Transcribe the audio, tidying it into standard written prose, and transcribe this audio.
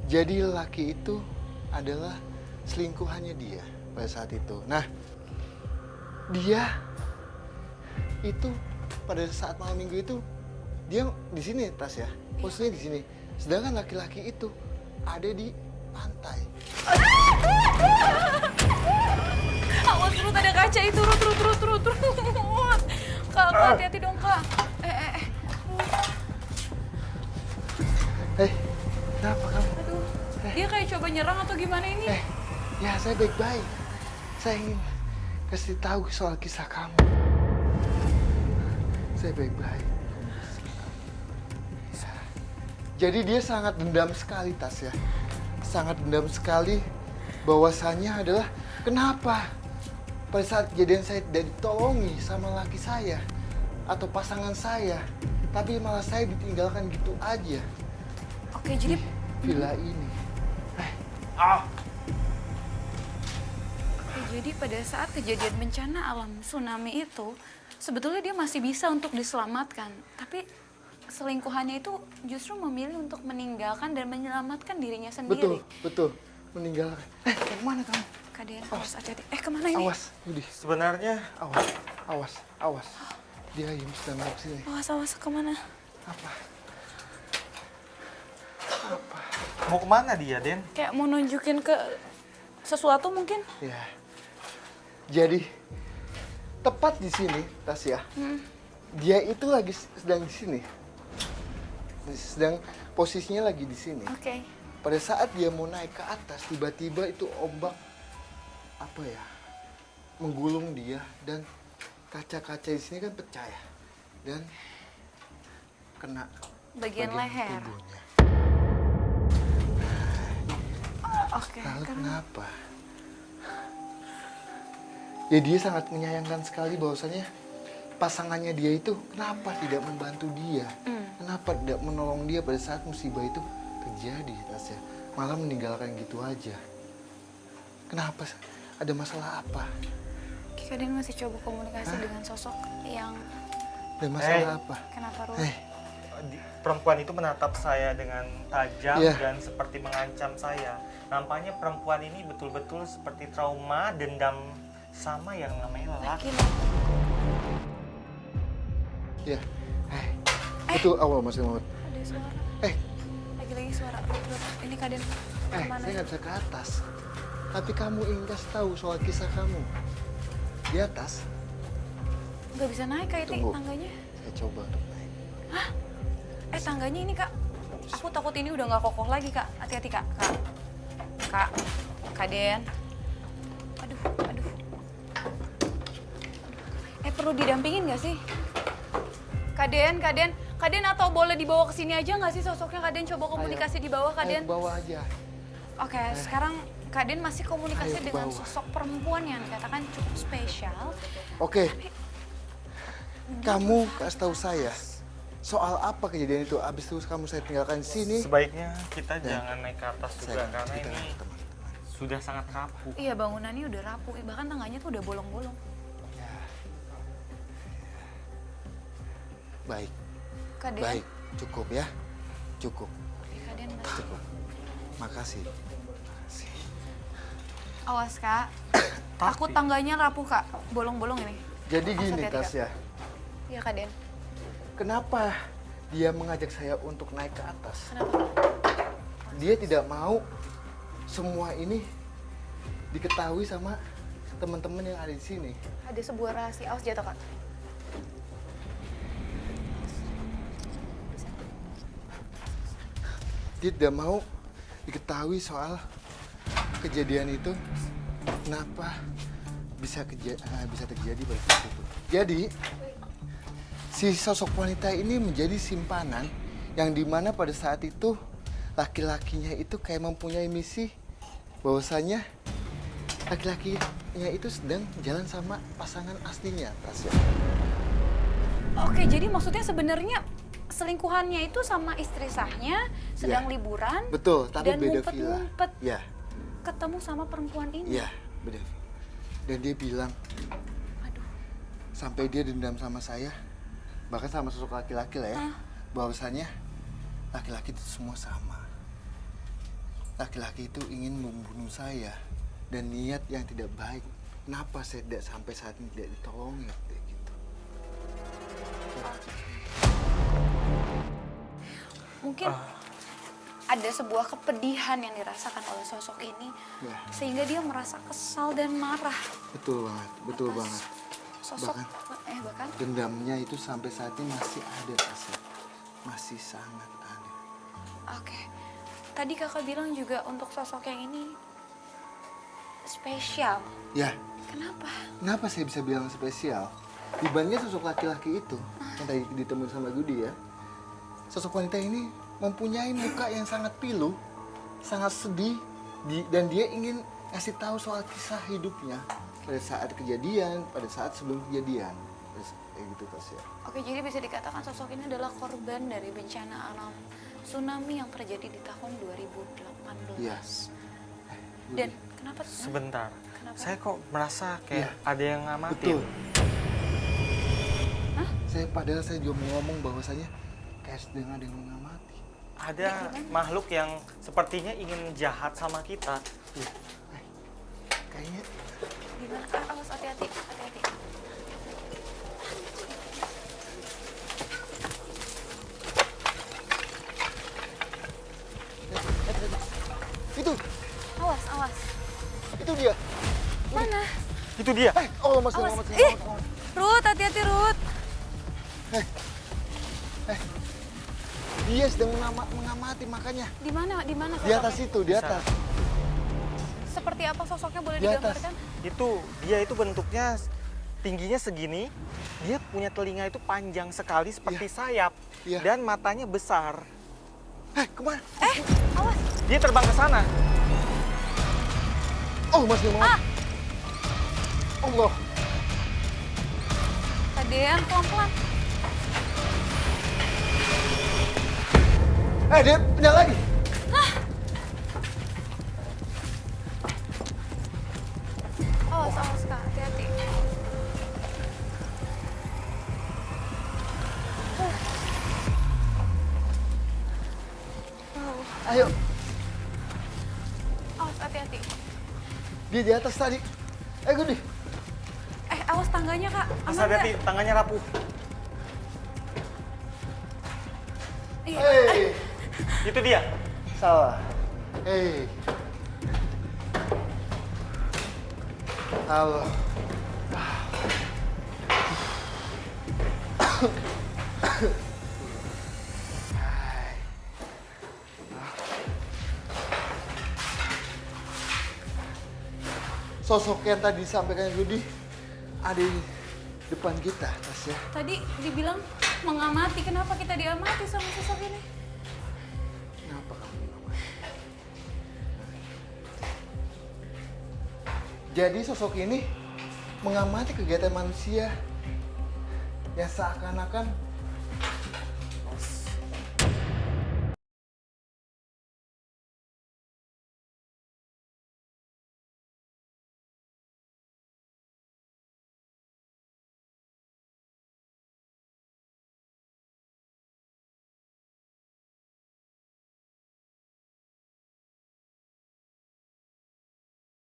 Jadi laki itu adalah selingkuhannya dia pada saat itu. Nah, dia itu pada saat malam minggu itu dia di sini Tas ya, posisinya di sini. Sedangkan laki-laki itu ada di pantai. Awas Ruth, ada kaca itu, Ruth. Kak, hati-hati dong Kak. Hei, kenapa kamu? Aduh, dia kayak coba nyerang atau gimana ini? Ya saya baik-baik. Saya ingin kasih tahu soal kisah kamu. Saya baik-baik. Jadi dia sangat dendam sekali, Tas ya. Sangat dendam sekali bahwasannya adalah kenapa pada saat kejadian saya tidak ditolongi sama laki saya atau pasangan saya, tapi malah saya ditinggalkan gitu aja. Oke, jadi Di villa ini. Oke, jadi pada saat kejadian bencana alam tsunami itu, sebetulnya dia masih bisa untuk diselamatkan. Tapi selingkuhannya itu justru memilih untuk meninggalkan dan menyelamatkan dirinya sendiri. Betul. Meninggalkan. Kemana kamu? Kak Dian, awas hati-hati. Kemana ini? Awas, Yudi. Sebenarnya Awas. Dia yang sedang mau sini. Awas, kemana? Apa? mau kemana dia, Den? Kayak mau nunjukin ke sesuatu mungkin? Ya. Jadi tepat di sini, Tasya. Dia itu lagi sedang di sini. Posisinya lagi di sini. Oke. Pada saat dia mau naik ke atas, tiba-tiba itu ombak menggulung dia dan kaca-kaca di sini kan pecah ya. Dan kena Bagian leher. tubuhnya. Oke. Lalu kenapa? Ya dia sangat menyayangkan sekali bahwasanya pasangannya dia itu kenapa tidak membantu dia? Kenapa tidak menolong dia pada saat musibah itu terjadi, Tasya? Malah meninggalkan gitu aja. Kenapa? Ada masalah apa? Kak Dian masih coba komunikasi dengan sosok yang Ada masalah apa? kenapa Ruh? Perempuan itu menatap saya dengan tajam Iya. dan seperti mengancam saya. Nampaknya perempuan ini betul-betul seperti trauma, dendam sama yang namanya lelaki. Ya. Itu awal Mas Muhammad. Ada suara. Lagi-lagi suara. Ruh, ini Kak Dian kemana? Saya nggak bisa ke atas. Tapi kamu ingin kasih tahu soal kisah kamu. Di atas, Nggak bisa naik Kak, ini Tunggu. tangganya. saya coba untuk naik. Tangganya ini Kak. Aku takut ini udah nggak kokoh lagi Kak. Hati-hati Kak. Kak Den. Aduh. Perlu didampingin nggak sih? Kak Den atau boleh dibawa ke sini aja nggak sih sosoknya? Kak Den coba komunikasi di bawah Kak Ayo Den. ke bawah aja. Oke, sekarang Kak Den masih komunikasi Ayo ke dengan bawah. sosok perempuan yang dikatakan cukup spesial. Oke. Kamu kasih tahu saya soal apa kejadian itu. Abis itu saya tinggalkan di sini. Sebaiknya kita jangan naik ke atas juga Saya karena cerita ini dengan teman-teman. sudah sangat rapuh. Iya, bangunannya udah rapuh. Bahkan tangganya tuh udah bolong-bolong. Ya. Baik, Kak Den, baik. Cukup ya. Cukup. Kak Den masih. Cukup. Makasih. Awas Kak. Aku tangganya rapuh Kak. Bolong-bolong ini. Jadi Awas, gini, hati-hati, Kak. Tasya. Iya Kak Den. Kenapa dia mengajak saya untuk naik ke atas? Kenapa? Dia tidak mau semua ini diketahui sama teman-teman yang ada di sini. Ada sebuah rahasia. Awas jatuh Kak. Dia tidak mau diketahui soal kejadian itu. Kenapa bisa terjadi pada saat itu? Jadi si sosok wanita ini menjadi simpanan yang dimana pada saat itu laki-lakinya itu kayak mempunyai misi bahwasanya laki-lakinya itu sedang jalan sama pasangan aslinya, Tasya. Oke, jadi maksudnya sebenarnya selingkuhannya itu sama istri sahnya sedang Iya. liburan. Betul, tapi dan beda villa. ngumpet-ngumpet Ya, ketemu sama perempuan ini. iya, beda. Dan dia bilang Aduh. sampai dia dendam sama saya, bahkan sama sosok laki-laki lah ya, bahwasannya laki-laki itu semua sama. laki-laki itu ingin membunuh saya dan niat yang tidak baik. Kenapa saya tidak sampai saat ini tidak ditolong ya kayak gitu? Mungkin ada sebuah kepedihan yang dirasakan oleh sosok ini, Ya, sehingga dia merasa kesal dan marah. betul banget, betul banget. Sosok bahkan Dendamnya itu sampai saat ini masih ada, Tasya. Masih sangat ada. oke. Tadi kakak bilang juga untuk sosok yang ini spesial. Ya, Kenapa? kenapa saya bisa bilang spesial? Dibandingkan sosok laki-laki itu yang tadi ditemuin sama Gudi ya, sosok wanita ini mempunyai muka yang sangat pilu, sangat sedih, dan dia ingin ngasih tahu soal kisah hidupnya pada saat kejadian, pada saat sebelum kejadian. Terus, kayak gitu Tasya. Oke, jadi bisa dikatakan sosok ini adalah korban dari bencana alam tsunami yang terjadi di tahun 2018. Iya. Dan kenapa? Sebentar. Kenapa? Saya kok merasa kayak Iya. ada yang ngamatin. Betul. Padahal saya juga mau ngomong bahwasanya kayak sedang ada yang mengamati. Ada makhluk yang sepertinya ingin jahat sama kita. Kayaknya Gimana? Awas, hati-hati, hati-hati. itu Awas. itu dia. Mana? Itu dia. Oh, Mas, Awas. selamat. Ih, Ruth, hati-hati, Ruth. Dia sedang mengamati makanya. Di mana? Di mana Di atas sosoknya? itu, di atas. Seperti apa sosoknya, boleh Di atas. digambarkan? Dia itu bentuknya tingginya segini. Dia punya telinga itu panjang sekali seperti sayap. Iya. Dan matanya besar. Kemana? Awas. Dia terbang ke sana. Oh, Mas, ngomong. Allah. Kadean, pelan-pelan. Dia pindah lagi. Awas, Kak, hati-hati. Ayo, Awas, hati-hati. dia di atas tadi. Gudi. Awas tangganya, Kak. Mas Aman hati-hati, nggak? tangannya rapuh. Iya. Hei, Itu dia. salah. Hei. Halo. Sosok yang tadi disampaikan Gudi ada di depan kita, Tasya. Tadi dibilang mengamati. Kenapa kita diamati sama sosok ini? Kenapa kamu mengamati? Jadi sosok ini mengamati kegiatan manusia yang seakan-akan